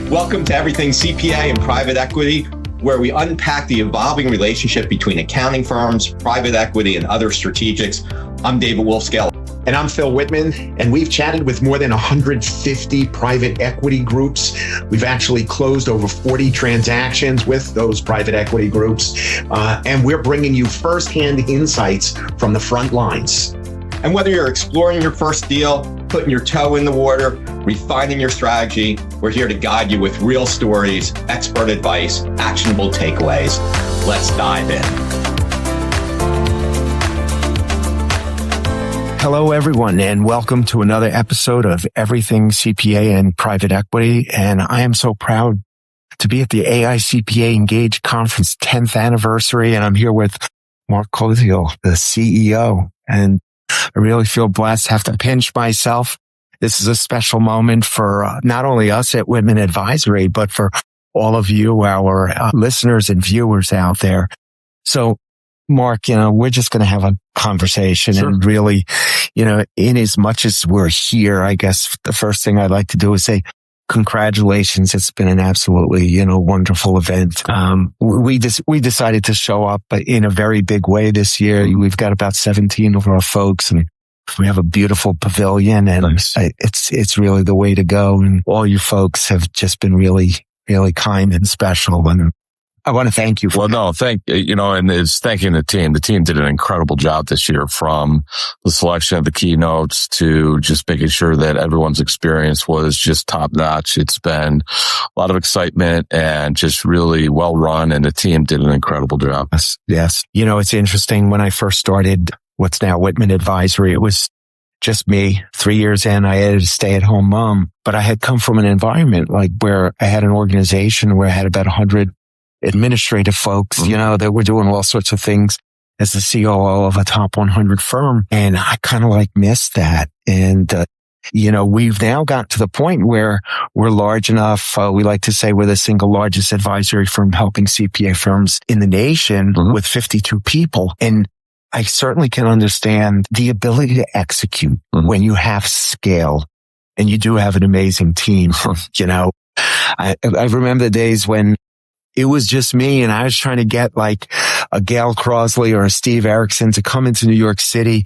Welcome to Everything CPA and Private Equity, where we unpack the evolving relationship between accounting firms, private equity, and other strategics. I'm David Wolfscale. And I'm Phil Whitman, and we've chatted with more than 150 private equity groups. We've actually closed over 40 transactions with those private equity groups, and we're bringing you firsthand insights from the front lines. And whether you're exploring your first deal, putting your toe in the water, refining your strategy, we're here to guide you with real stories, expert advice, actionable takeaways. Let's dive in. Hello, everyone, and welcome to another episode of Everything CPA and Private Equity. And I am so proud to be at the AICPA ENGAGE conference 10th anniversary. And I'm here with Mark Koziel, the CEO. And I really feel blessed to have to pinch myself. This is a special moment for not only us at Whitman Advisory, but for all of you, our listeners and viewers out there. So, Mark, we're just going to have a conversation. Sure. And really, in as much as we're here, I guess the first thing I'd like to do is say congratulations. It's been an absolutely, wonderful event. We decided to show up in a very big way this year. We've got about 17 of our folks, and we have a beautiful pavilion, and nice. It's really the way to go. And all you folks have just been really, really kind and special. And I want to thank you for and it's thanking the team. The team did an incredible job this year, from the selection of the keynotes to just making sure that everyone's experience was just top notch. It's been a lot of excitement and just really well run, and the team did an incredible job. Yes. It's interesting. When I first started what's now Whitman Advisory, it was just me. 3 years in, I had a stay-at-home mom, but I had come from an environment where I had an organization where I had about 100 administrative folks, that were doing all sorts of things as the COO of a top 100 firm. And I kind of missed that. And, we've now got to the point where we're large enough. We like to say we're the single largest advisory firm helping CPA firms in the nation with 52 people. And I certainly can understand the ability to execute when you have scale, and you do have an amazing team. I remember the days when it was just me, and I was trying to get a Gail Crosley or a Steve Erickson to come into New York City,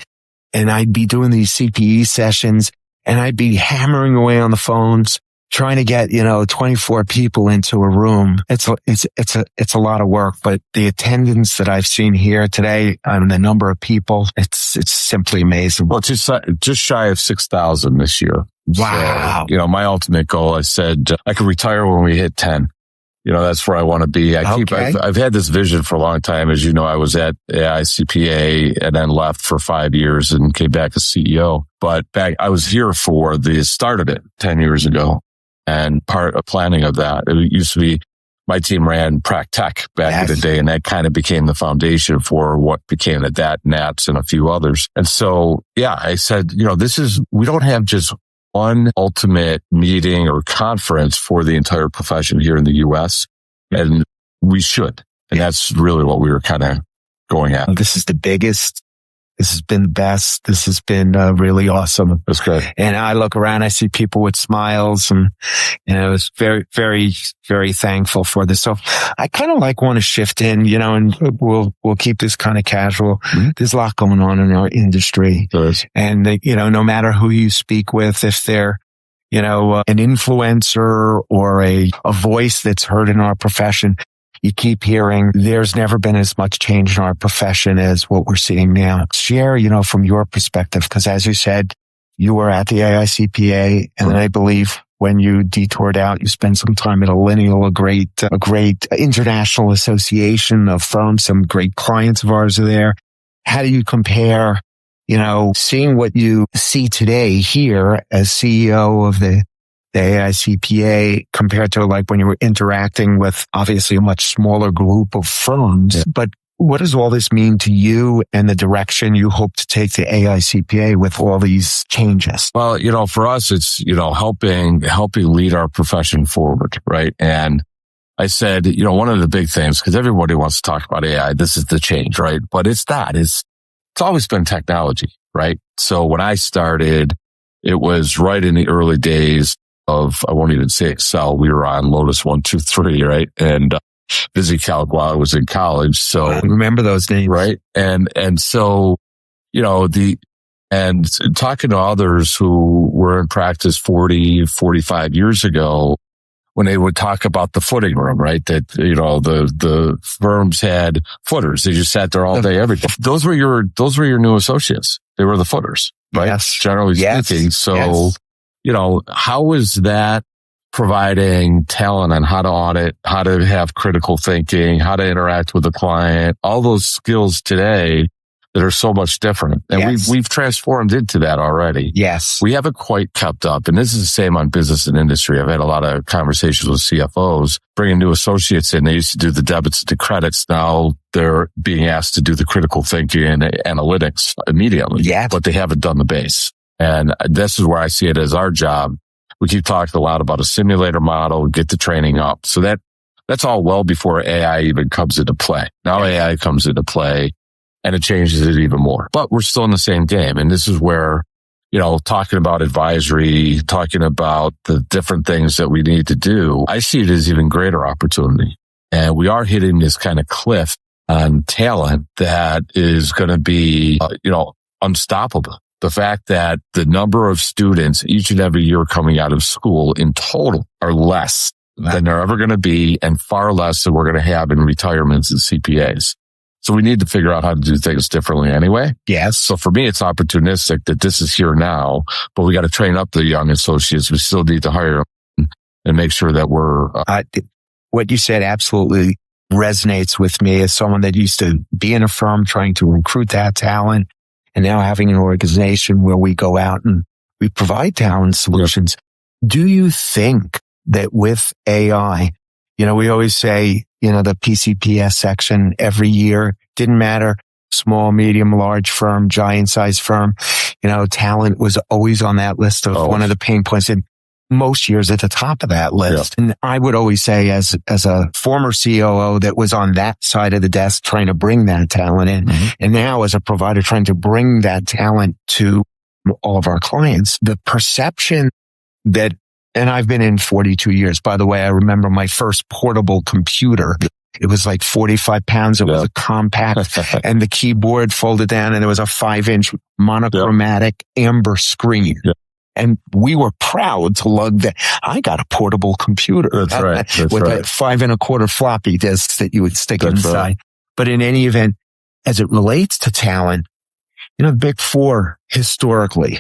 and I'd be doing these CPE sessions, and I'd be hammering away on the phones, trying to get, 24 people into a room. It's a lot of work, but the attendance that I've seen here today and the number of people, it's simply amazing. Well, just shy of 6,000 this year. Wow. So, my ultimate goal, I said I could retire when we hit 10. That's where I want to be. I've had this vision for a long time. As you know, I was at AICPA and then left for 5 years and came back as CEO. But I was here for the start of it 10 years ago. And part of planning of that, it used to be my team ran Prac Tech back in the day, and that kind of became the foundation for what became the DAT, NATS, and a few others. And so, I said, we don't have just one ultimate meeting or conference for the entire profession here in the U.S., and we should. And that's really what we were kind of going at. This is the biggest. This has been the best. This has been really awesome. That's good. And I look around, I see people with smiles, and I was very, very, very thankful for this. So I kind of want to shift in, and we'll keep this kind of casual. Mm-hmm. There's a lot going on in our industry. There is. And no matter who you speak with, if they're an influencer or a voice that's heard in our profession, you keep hearing there's never been as much change in our profession as what we're seeing now. Share, from your perspective, because as you said, you were at the AICPA, and I believe when you detoured out, you spent some time at Lineal, a great international association of firms. Some great clients of ours are there. How do you compare, seeing what you see today here as CEO of the AICPA compared to when you were interacting with obviously a much smaller group of firms? Yeah. But what does all this mean to you and the direction you hope to take the AICPA with all these changes? Well, for us, it's, helping lead our profession forward, right? And I said, one of the big things, because everybody wants to talk about AI, this is the change, right? But it's always been technology, right? So when I started, it was right in the early days I won't even say Excel. We were on Lotus 1, 2, 3, right? And VisiCalc while I was in college. So I remember those names. Right. And so, and talking to others who were in practice 40, 45 years ago, when they would talk about the footing room, right? That, the firms had footers. They just sat there all day, every day. Those were your new associates. They were the footers, right? Yes. Generally speaking. So, how is that providing talent on how to audit, how to have critical thinking, how to interact with the client, all those skills today that are so much different. And we've transformed into that already. Yes. We haven't quite kept up. And this is the same on business and industry. I've had a lot of conversations with CFOs bringing new associates in. They used to do the debits and the credits. Now they're being asked to do the critical thinking and analytics immediately. Yes. But they haven't done the base. And this is where I see it as our job. We keep talking a lot about a simulator model, get the training up. So that's all well before AI even comes into play. Now AI comes into play and it changes it even more. But we're still in the same game. And this is where, talking about advisory, talking about the different things that we need to do, I see it as even greater opportunity. And we are hitting this kind of cliff on talent that is going to be, unstoppable. The fact that the number of students each and every year coming out of school in total are less than they're ever going to be and far less than we're going to have in retirements and CPAs. So we need to figure out how to do things differently anyway. Yes. So for me, it's opportunistic that this is here now, but we got to train up the young associates. We still need to hire them and make sure that we're... What you said absolutely resonates with me as someone that used to be in a firm trying to recruit that talent and now having an organization where we go out and we provide talent solutions. Yep. Do you think that with AI, we always say, the PCPS section every year, didn't matter, small, medium, large firm, giant size firm, talent was always on that list of one of the pain points, and most years at the top of that list. Yeah. And I would always say as a former COO that was on that side of the desk trying to bring that talent in, and now as a provider trying to bring that talent to all of our clients, the perception that, and I've been in 42 years. By the way, I remember my first portable computer. It was like 45 pounds. It was a compact and the keyboard folded down and there was a 5-inch monochromatic amber screen. Yeah. And we were proud to lug that. I got a portable computer. That's right. With a 5 1/4 floppy disks that you would stick inside. Right. But in any event, as it relates to talent, the Big Four historically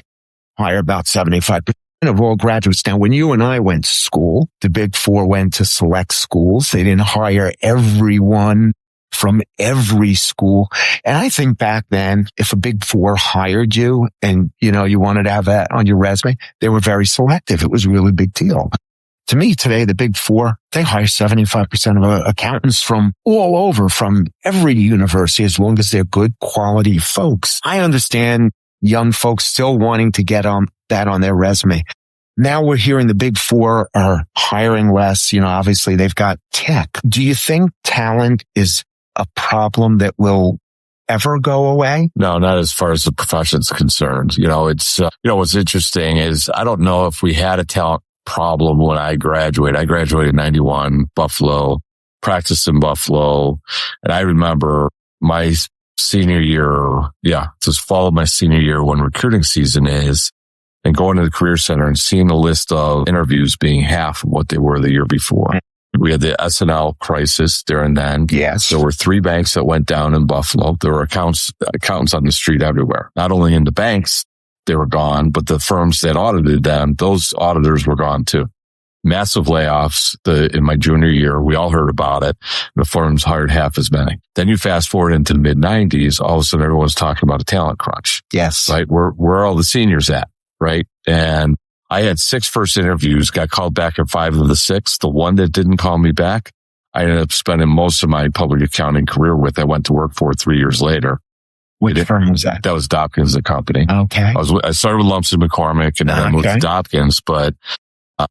hire about 75% of all graduates. Now, when you and I went to school, the Big Four went to select schools. They didn't hire everyone from every school. And I think back then, if a Big Four hired you and, you wanted to have that on your resume, they were very selective. It was a really big deal. To me today, the Big Four, they hire 75% of accountants from all over, from every university, as long as they're good quality folks. I understand young folks still wanting to get on that on their resume. Now we're hearing the Big Four are hiring less. Obviously they've got tech. Do you think talent is a problem that will ever go away? No, not as far as the profession's concerned. It's, what's interesting is I don't know if we had a talent problem when I graduated. I graduated in 91, Buffalo, practiced in Buffalo. And I remember my senior year. Just fall of my senior year when recruiting season is, and going to the Career Center and seeing the list of interviews being half of what they were the year before. We had the SNL crisis there and then. Yes. There were 3 banks that went down in Buffalo. There were accountants on the street everywhere. Not only in the banks, they were gone, but the firms that audited them, those auditors were gone too. Massive layoffs in my junior year. We all heard about it. The firms hired half as many. Then you fast forward into the mid-90s, all of a sudden everyone's talking about a talent crunch. Yes. Right? Where are all the seniors at? Right? And I had 6 first interviews, got called back at 5 of the 6. The one that didn't call me back, I ended up spending most of my public accounting career with. I went to work for 3 years later. Which firm was that? That was Dobkins, the company. Okay. I started with Lumsden McCormick and then I moved to Dobkins, but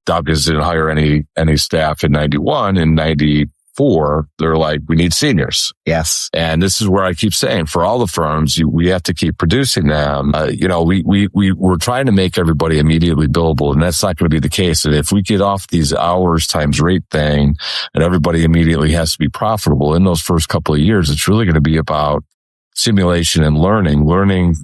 Dobkins didn't hire any staff in 91. In 94, 94, they're like, we need seniors. Yes. And this is where I keep saying, for all the firms, we have to keep producing them. We're trying to make everybody immediately billable, and that's not going to be the case. And if we get off these hours times rate thing and everybody immediately has to be profitable in those first couple of years, it's really going to be about simulation and learning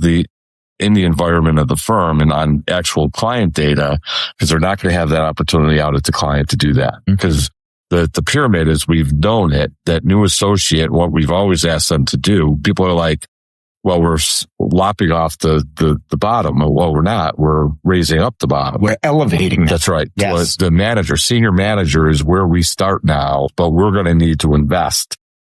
in the environment of the firm and on actual client data, because they're not going to have that opportunity out at the client to do that. Because the pyramid, as we've known it, that new associate, what we've always asked them to do, people are like, well, we're lopping off the bottom. Well, we're not. We're raising up the bottom. We're elevating them. That's right. Yes. The manager, senior manager is where we start now, but we're going to need to invest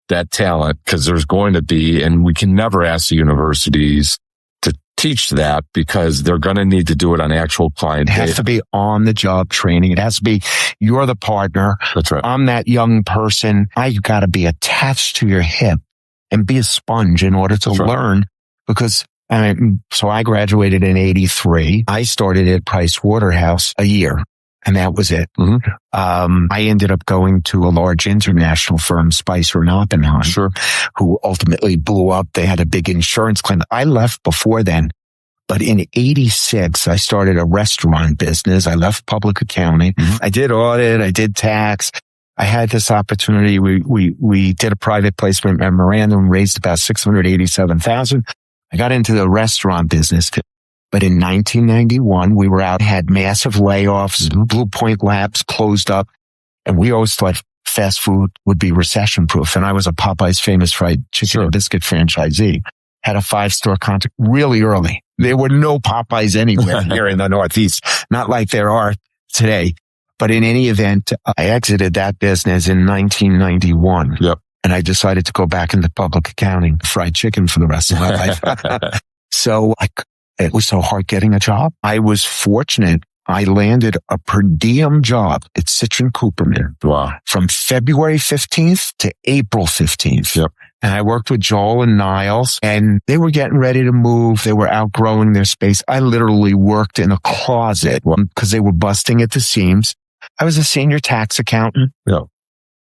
that talent, because there's going to be, and we can never ask the universities to teach that, because they're going to need to do it on actual client data. It has to be on the job training. It has to be, you're the partner. That's right. I'm that young person. I've got to be attached to your hip and be a sponge in order to learn. Because so I graduated in 83. I started at Price Waterhouse a year, and that was it. I ended up going to a large international firm, Spicer and Oppenheim, who ultimately blew up. They had a big insurance claim. I left before then, but in 86, I started a restaurant business. I left public accounting. I did audit. I did tax. I had this opportunity. We did a private placement memorandum, raised about $687,000. I got into the restaurant business. But in 1991, we were out, had massive layoffs. Blue Point Labs closed up. And we always thought fast food would be recession proof. And I was a Popeye's Famous Fried Chicken and Biscuit franchisee. Had a 5-store contract really early. There were no Popeyes anywhere here in the Northeast. Not like there are today. But in any event, I exited that business in 1991. Yep. And I decided to go back into public accounting, fried chicken for the rest of my life. So it was so hard getting a job. I was fortunate. I landed a per diem job at Citron Cooperman. Wow. From February 15th to April 15th. Yep. And I worked with Joel and Niles, and they were getting ready to move. They were outgrowing their space. I literally worked in a closet because they were busting at the seams. I was a senior tax accountant. Yeah.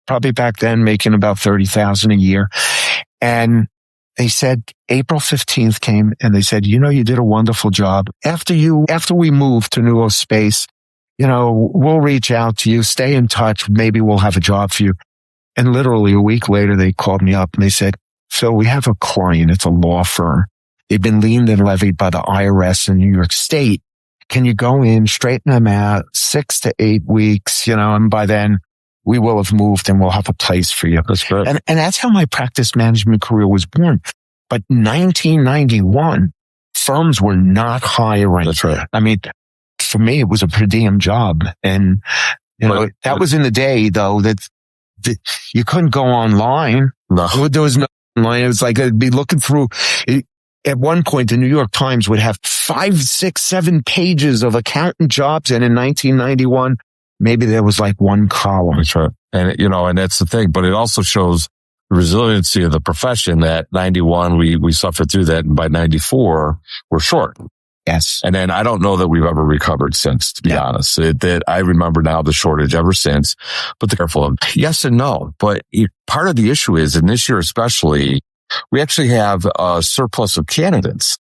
Probably back then making about $30,000 a year. And they said, April 15th came and they said, you did a wonderful job. After we move to new space, we'll reach out to you, stay in touch. Maybe we'll have a job for you. And literally a week later, they called me up and they said, Phil, we have a client. It's a law firm. They've been liened and levied by the IRS in New York State. Can you go in, straighten them out, 6 to 8 weeks, and by then we will have moved and we'll have a place for you. That's great. And that's how my practice management career was born. But 1991, firms were not hiring. That's right. I mean, for me, it was a per diem job. And, that was in the day, though, that you couldn't go online. No. There was no online. It was like I'd be looking through. At one point, the New York Times would have 5, 6, 7 pages of accountant jobs. And in 1991, maybe there was like one column. That's right. And, and that's the thing. But it also shows the resiliency of the profession that 91, we suffered through that. And by 94, we're short. Yes. And then I don't know that we've ever recovered since, to be honest. That I remember now the shortage ever since. But careful of yes and no. But part of the issue is, and this year especially, we actually have a surplus of candidates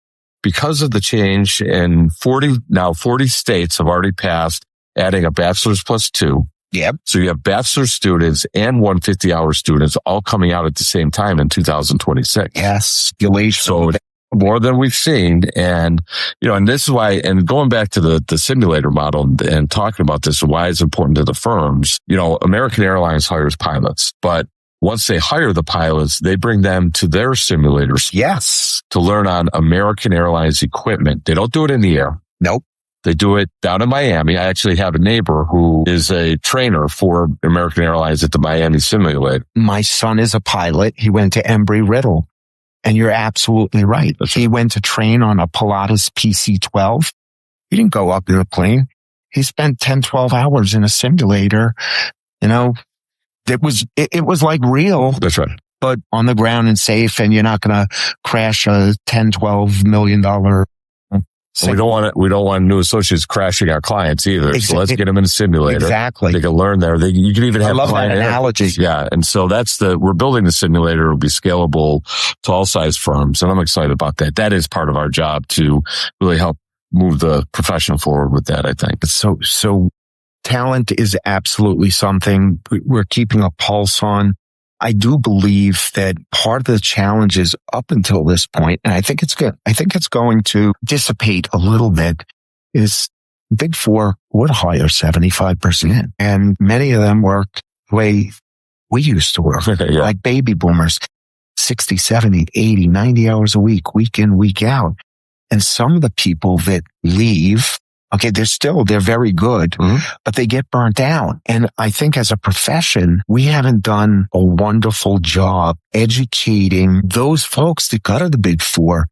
because of the change. And 40 states have already passed adding a bachelor's plus 2. Yep. So you have bachelor students and 150-hour students all coming out at the same time in 2026. Yes. So more than we've seen. And, and this is why, and going back to the simulator model and talking about this, why it's important to the firms, American Airlines hires pilots, but once they hire the pilots, they bring them to their simulators. Yes. To learn on American Airlines equipment. They don't do it in the air. Nope. They do it down in Miami. I actually have a neighbor who is a trainer for American Airlines at the Miami simulator. My son is a pilot. He went to Embry-Riddle. And you're absolutely right. He went to train on a Pilatus PC-12. He didn't go up in a plane. He spent 10, 12 hours in a simulator. It was like real. That's right. But on the ground and safe, and you're not going to crash a $10, $12 million We don't want new associates crashing our clients either. So let's get them in a simulator. Exactly. They can learn there. You can even have client analogy. Yeah. And so we're building the simulator. It'll be scalable to all size firms. And I'm excited about that. That is part of our job to really help move the profession forward with that, I think. So talent is absolutely something we're keeping a pulse on. I do believe that part of the challenges up until this point, and I think it's going to dissipate a little bit, is Big Four would hire 75%. And many of them work the way we used to work, like baby boomers, 60, 70, 80, 90 hours a week in, week out. And some of the people that leave, okay, they're very good, but they get burnt out. And I think as a profession, we haven't done a wonderful job educating those folks that got to the Big Four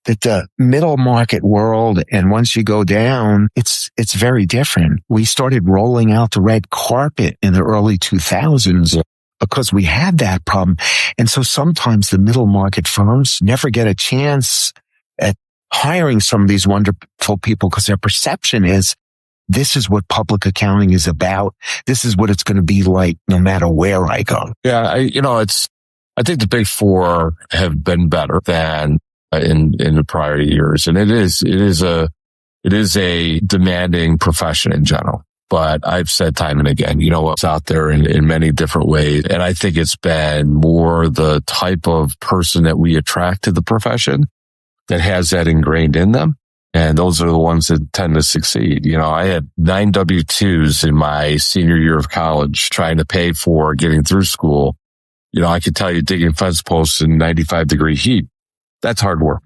that the middle market world, and once you go down, it's very different. We started rolling out the red carpet in the early 2000s because we had that problem. And so sometimes the middle market firms never get a chance at hiring some of these wonderful people because their perception is this is what public accounting is about. This is what it's going to be like no matter where I go. Yeah. I think the Big Four have been better than in the prior years. And it is a demanding profession in general. But I've said time and again, it's out there in many different ways. And I think it's been more the type of person that we attract to the profession that has that ingrained in them. And those are the ones that tend to succeed. I had 9 W-2s in my senior year of college trying to pay for getting through school. I could tell you digging fence posts in 95-degree heat. That's hard work.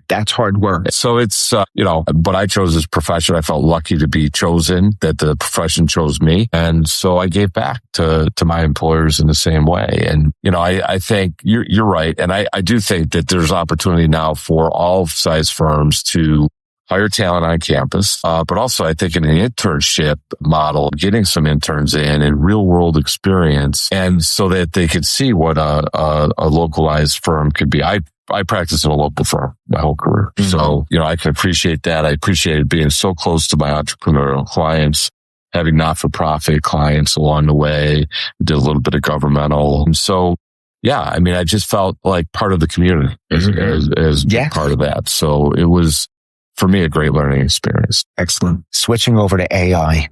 So it's, but I chose this profession. I felt lucky to be chosen, that the profession chose me. And so I gave back to my employers in the same way. And, I think you're right. And I do think that there's opportunity now for all size firms to hire talent on campus. But also I think in an internship model, getting some interns in and real world experience, and so that they could see what a localized firm could be. I practiced in a local firm my whole career. So, I can appreciate that. I appreciated being so close to my entrepreneurial clients, having not-for-profit clients along the way, did a little bit of governmental. And so, I just felt like part of the community as part of that. So it was, for me, a great learning experience. Excellent. Switching over to AI.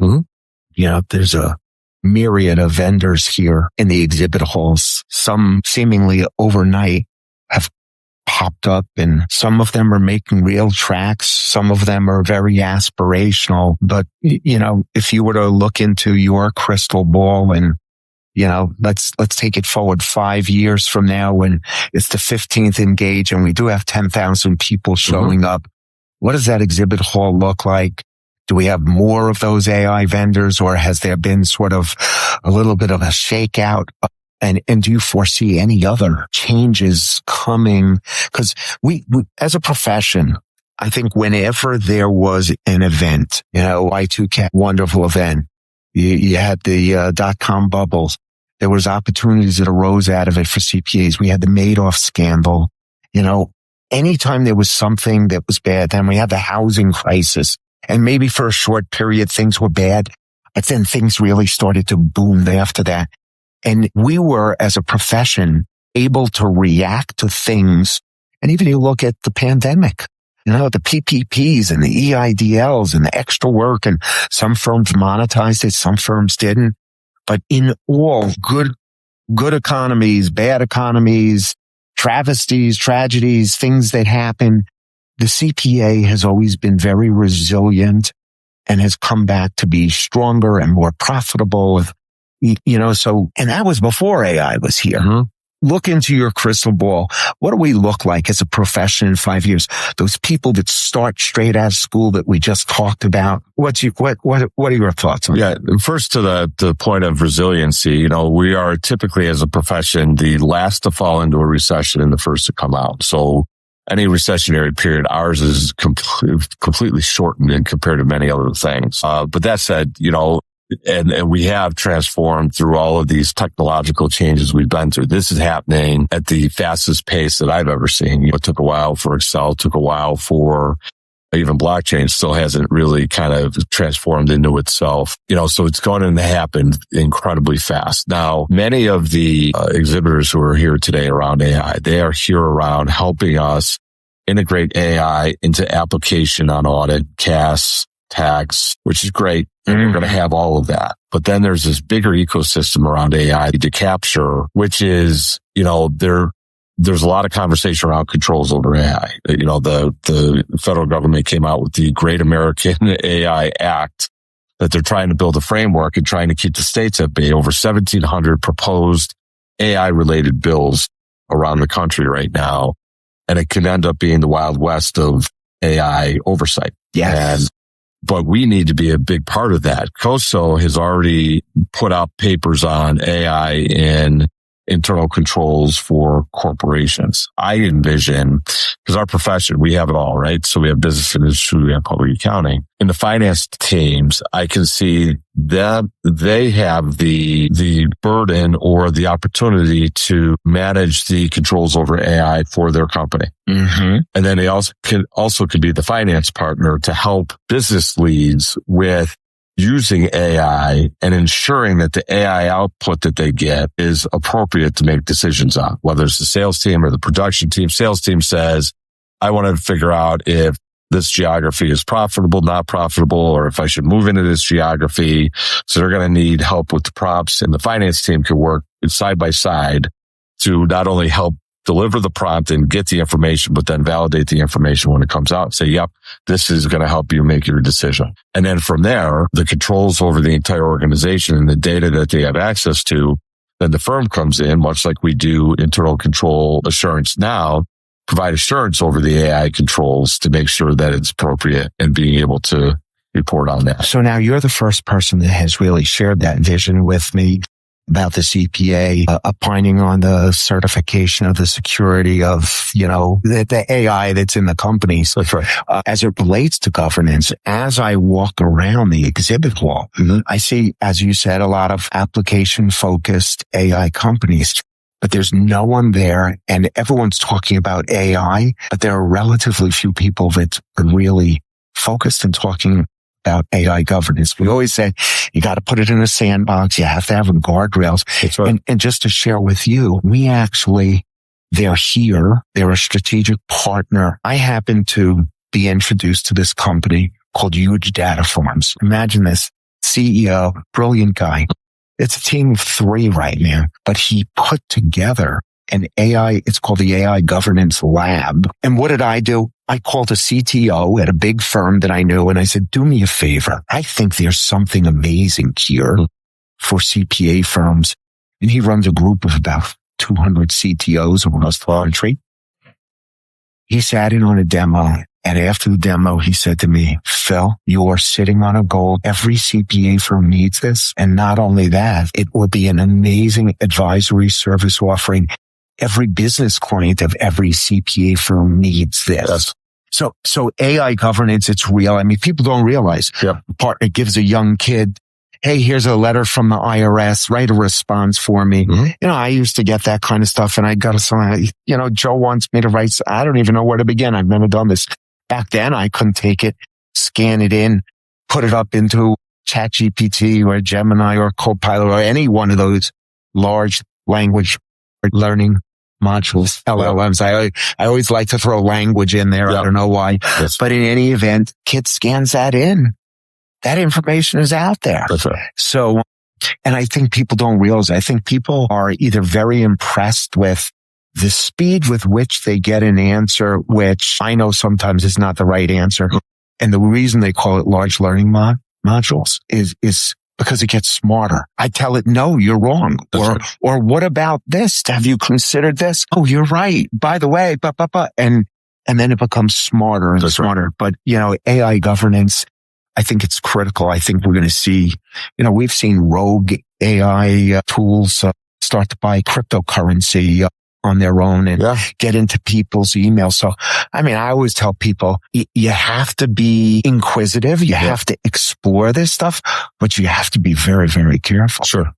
There's a myriad of vendors here in the exhibit halls. Some seemingly overnight have popped up, and some of them are making real tracks. Some of them are very aspirational. But, if you were to look into your crystal ball and, let's take it forward 5 years from now when it's the 15th Engage and we do have 10,000 people showing up. What does that exhibit hall look like? Do we have more of those AI vendors, or has there been sort of a little bit of a shakeout? And do you foresee any other changes coming? Because we as a profession, I think whenever there was an event, Y2K, wonderful event, you had the .com bubbles. There was opportunities that arose out of it for CPAs. We had the Madoff scandal. Anytime there was something that was bad, then we had the housing crisis. And maybe for a short period, things were bad, but then things really started to boom after that. And we were, as a profession, able to react to things. And even you look at the pandemic, the PPPs and the EIDLs and the extra work, and some firms monetized it, some firms didn't. But in all, good economies, bad economies, travesties, tragedies, things that happen, the CPA has always been very resilient and has come back to be stronger and more profitable. And that was before AI was here. Look into your crystal ball. What do we look like as a profession in 5 years? Those people that start straight out of school that we just talked about. What are your thoughts on that? Yeah. First, to the point of resiliency, we are typically as a profession the last to fall into a recession and the first to come out. So any recessionary period, ours is completely shortened in compared to many other things. But that said, and we have transformed through all of these technological changes we've been through. This is happening at the fastest pace that I've ever seen. It took a while for Excel, took a while for even blockchain still hasn't really kind of transformed into itself, so it's going to happen incredibly fast. Now, many of the exhibitors who are here today around AI, they are here around helping us integrate AI into application on audit, CAS, tax, which is great. And we're going to have all of that. But then there's this bigger ecosystem around AI to capture, which is, there's a lot of conversation around controls over AI. The federal government came out with the Great American AI Act that they're trying to build a framework and trying to keep the states at bay. Over 1,700 proposed AI related bills around the country right now. And it can end up being the Wild West of AI oversight. Yes. But we need to be a big part of that. COSO has already put out papers on AI in internal controls for corporations. I envision, because our profession, we have it all, right? So we have business industry, we have public accounting. In the finance teams, I can see that they have the burden or the opportunity to manage the controls over AI for their company. Mm-hmm. And then they also could be the finance partner to help business leads with using AI and ensuring that the AI output that they get is appropriate to make decisions on, whether it's the sales team or the production team. Sales team says, I want to figure out if this geography is profitable, not profitable, or if I should move into this geography. So they're going to need help with the prompts, and the finance team can work side by side to not only help deliver the prompt and get the information, but then validate the information when it comes out and say, yep, this is going to help you make your decision. And then from there, the controls over the entire organization and the data that they have access to, then the firm comes in, much like we do internal control assurance now, provide assurance over the AI controls to make sure that it's appropriate and being able to report on that. So now you're the first person that has really shared that vision with me about the CPA, opining on the certification of the security of, the AI that's in the companies. That's right. As it relates to governance, as I walk around the exhibit hall, I see, as you said, a lot of application-focused AI companies. But there's no one there, and everyone's talking about AI, but there are relatively few people that are really focused and talking about AI governance. We always say you got to put it in a sandbox. You have to have guardrails. That's right. And just to share with you, they're here. They're a strategic partner. I happen to be introduced to this company called Huge Data Farms. Imagine this. CEO, brilliant guy. It's a team of 3 right now, but he put together an AI, it's called the AI Governance Lab. And what did I do? I called a CTO at a big firm that I knew, and I said, do me a favor. I think there's something amazing here for CPA firms. And he runs a group of about 200 CTOs across the country. He sat in on a demo, and after the demo, he said to me, Phil, you are sitting on a goal. Every CPA firm needs this. And not only that, it would be an amazing advisory service offering. Every business client of every CPA firm needs this. Yes. So AI governance, it's real. I mean, people don't realize. Yep. A partner gives a young kid, hey, here's a letter from the IRS, write a response for me. Mm-hmm. I used to get that kind of stuff, and I got to, Joe wants me to write. I don't even know where to begin. I've never done this. Back then, I couldn't take it, scan it in, put it up into ChatGPT or Gemini or Copilot or any one of those large language learning modules, LLMs. I always like to throw language in there. Yep. I don't know why. Yes. But in any event, kid scans that in. That information is out there. That's right. So, and I think people don't realize, I think people are either very impressed with the speed with which they get an answer, which I know sometimes is not the right answer. And the reason they call it large learning modules is because it gets smarter. I tell it, no, you're wrong. Or what about this? Have you considered this? Oh, you're right. By the way, and then it becomes smarter and smarter. Right. But, AI governance, I think it's critical. I think we're going to see, we've seen rogue AI tools start to buy cryptocurrency on their own and get into people's emails. So, I always tell people, you have to be inquisitive. You have to explore this stuff, but you have to be very, very careful. Sure.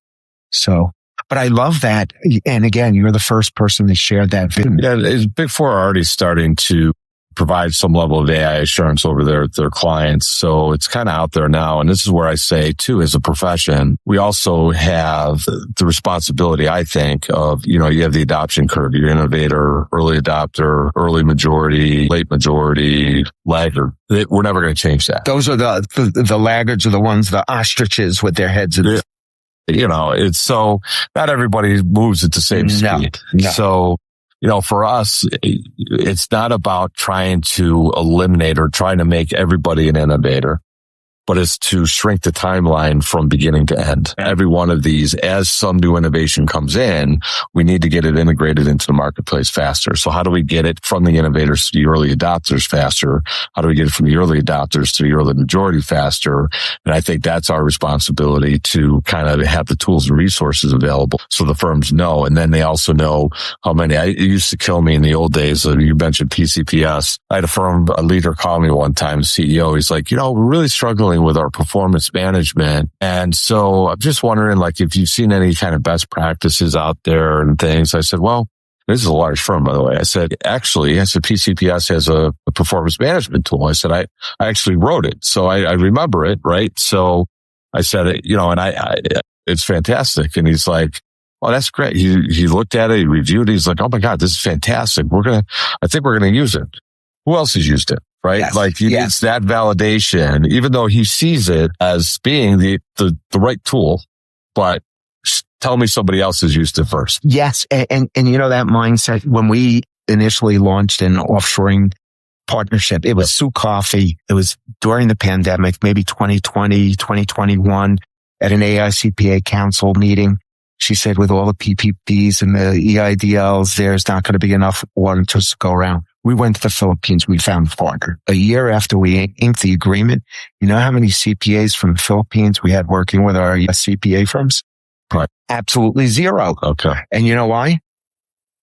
So, but I love that. And again, you're the first person to share that vision. Yeah, Big Four are already starting to provide some level of AI assurance over their clients. So it's kind of out there now. And this is where I say too, as a profession, we also have the responsibility, I think, of, you have the adoption curve, your innovator, early adopter, early majority, late majority, laggard. We're never going to change that. Those are the laggards are the ones, the ostriches with their heads in the... It's so not everybody moves at the same speed. No. So, for us, it's not about trying to eliminate or trying to make everybody an innovator, but it's to shrink the timeline from beginning to end. Every one of these, as some new innovation comes in, we need to get it integrated into the marketplace faster. So how do we get it from the innovators to the early adopters faster? How do we get it from the early adopters to the early majority faster? And I think that's our responsibility to kind of have the tools and resources available so the firms know. And then they also know how many. It used to kill me in the old days. You mentioned PCPS. I had a leader call me one time, CEO. He's like, we're really struggling with our performance management. And so I'm just wondering, if you've seen any kind of best practices out there and things. I said, well, this is a large firm, by the way. I said, PCPS has a performance management tool. I said, I actually wrote it. So I remember it, right? So I said, and it's fantastic. And he's like, oh, that's great. He looked at it, he reviewed it. He's like, oh my God, this is fantastic. I think we're going to use it. Who else has used it? Right? Yes. It's that validation, even though he sees it as being the right tool, but tell me somebody else has used it first. Yes. And that mindset, when we initially launched an offshoring partnership, it was Sue Coffey. It was during the pandemic, maybe 2020, 2021 at an AICPA council meeting. She said, with all the PPPs and the EIDLs, there's not going to be enough water to go around. We went to the Philippines. We found a partner. A year after we inked the agreement, you know how many CPAs from the Philippines we had working with our CPA firms? Right. Absolutely zero. Okay. And you know why?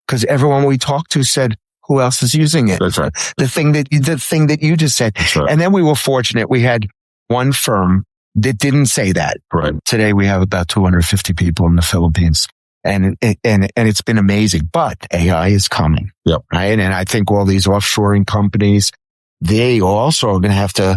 Because everyone we talked to said, who else is using it? That's right. The thing that you just said. That's right. And then we were fortunate. We had one firm that didn't say that. Right. Today we have about 250 people in the Philippines. And it's been amazing, but AI is coming. Yep. Right. And I think all these offshoring companies, they also are going to have to,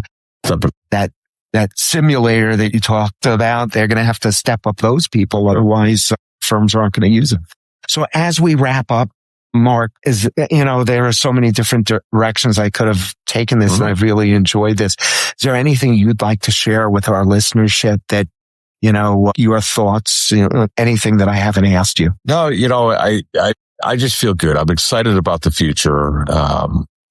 that simulator that you talked about, they're going to have to step up those people. Otherwise, firms aren't going to use them. So as we wrap up, Mark, there are so many different directions I could have taken this, and I've really enjoyed this. Is there anything you'd like to share with our listenership that, your thoughts, anything that I haven't asked you? No, I just feel good. I'm excited about the future.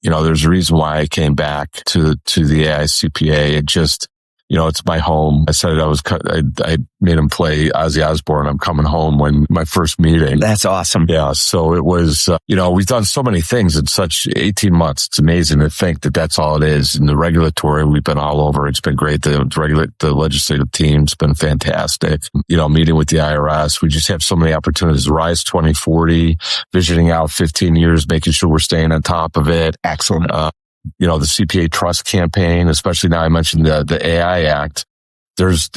There's a reason why I came back to the AICPA. It just, it's my home. I said I made him play Ozzy Osbourne, I'm Coming Home, when my first meeting. That's awesome. Yeah. So it was, we've done so many things in such 18 months. It's amazing to think that that's all it is. In the regulatory, we've been all over. It's been great. The legislative team's been fantastic. Meeting with the IRS. We just have so many opportunities. Rise 2040, visioning out 15 years, making sure we're staying on top of it. Excellent. The CPA trust campaign, especially now I mentioned the AI Act, there's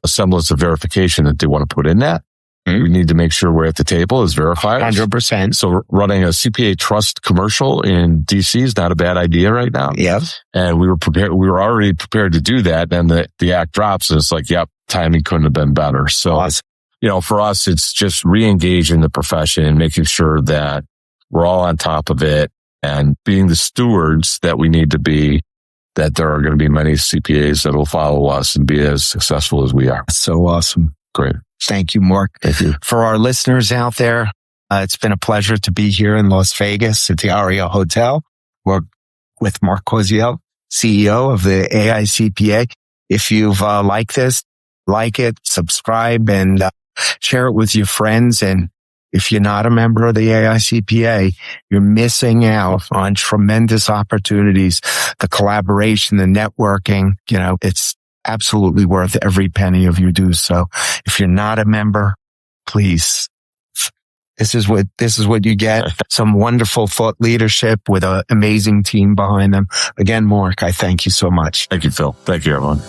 a semblance of verification that they want to put in that. Mm-hmm. We need to make sure we're at the table as verifiers. 100%. So running a CPA trust commercial in DC is not a bad idea right now. Yep. And we were already prepared to do that. And the act drops and it's like, yep, timing couldn't have been better. So, awesome. For us, it's just re-engaging the profession and making sure that we're all on top of it, and being the stewards that we need to be, that there are going to be many CPAs that will follow us and be as successful as we are. So awesome. Great. Thank you, Mark. Thank you. For our listeners out there, it's been a pleasure to be here in Las Vegas at the Aria Hotel. We're with Mark Koziel, CEO of the AICPA. If you've liked this, like it, subscribe, and share it with your friends. And if you're not a member of the AICPA, you're missing out on tremendous opportunities. The collaboration, the networking, it's absolutely worth every penny of your dues. So if you're not a member, please, this is what you get. Some wonderful thought leadership with an amazing team behind them. Again, Mark, I thank you so much. Thank you, Phil. Thank you, everyone.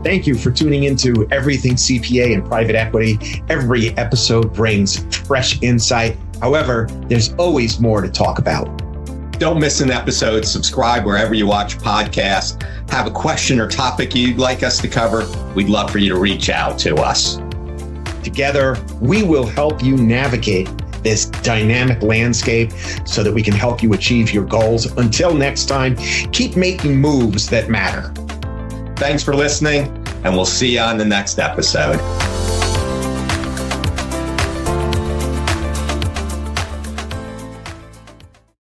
Thank you for tuning into Everything CPA and Private Equity. Every episode brings fresh insight. However, there's always more to talk about. Don't miss an episode. Subscribe wherever you watch podcasts. Have a question or topic you'd like us to cover? We'd love for you to reach out to us. Together, we will help you navigate this dynamic landscape so that we can help you achieve your goals. Until next time, keep making moves that matter. Thanks for listening, and we'll see you on the next episode.